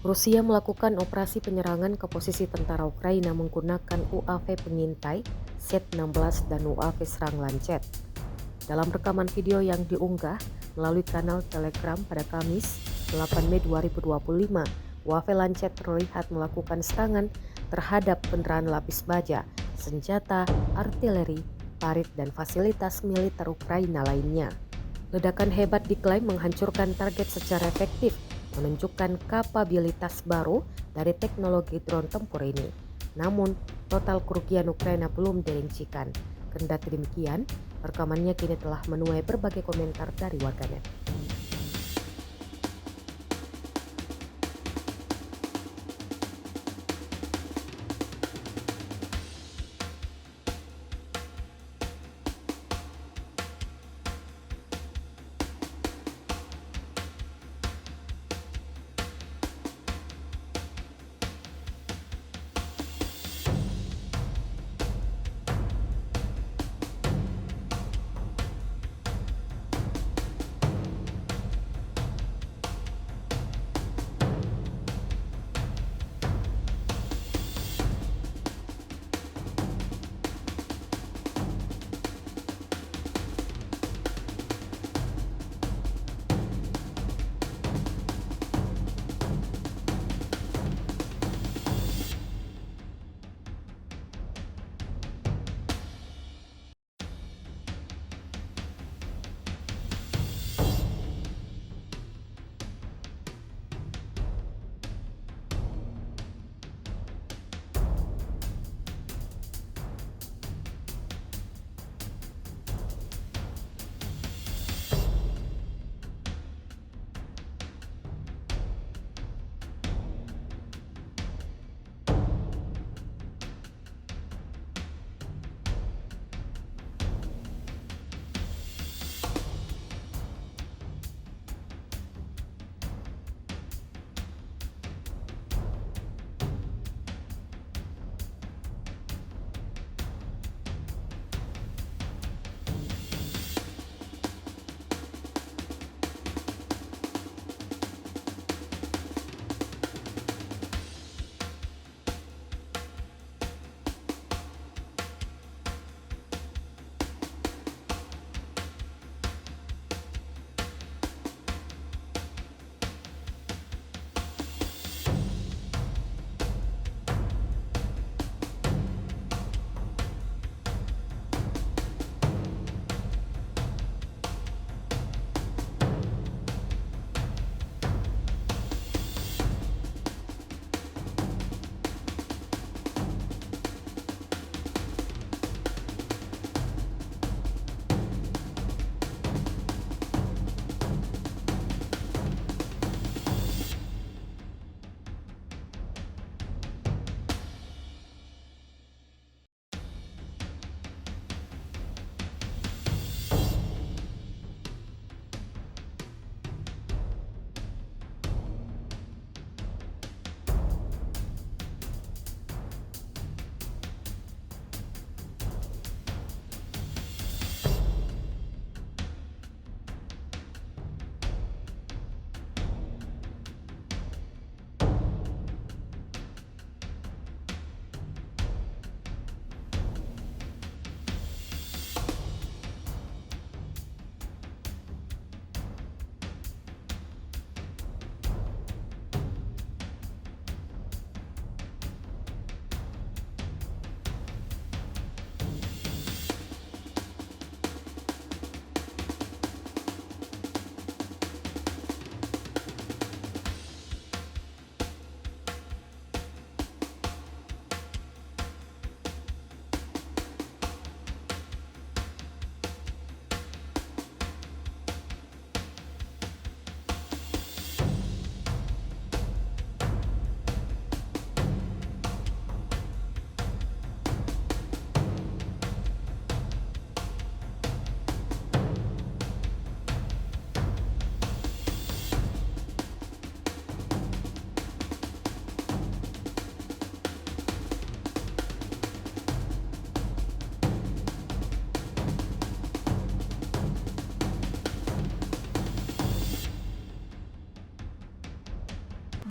Rusia melakukan operasi penyerangan ke posisi tentara Ukraina menggunakan UAV pengintai Z-16 dan UAV serang Lancet. Dalam rekaman video yang diunggah melalui kanal Telegram pada Kamis 8 Mei 2025, UAV Lancet terlihat melakukan serangan terhadap kendaraan lapis baja, senjata, artileri, parit, dan fasilitas militer Ukraina lainnya. Ledakan hebat diklaim menghancurkan target secara efektif, menunjukkan kapabilitas baru dari teknologi drone tempur ini. Namun, total kerugian Ukraina belum dirincikan. Kendati demikian, rekamannya kini telah menuai berbagai komentar dari warganet.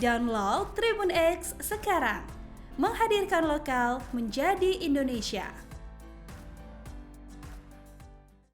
Download Tribun X sekarang. Menghadirkan lokal menjadi Indonesia.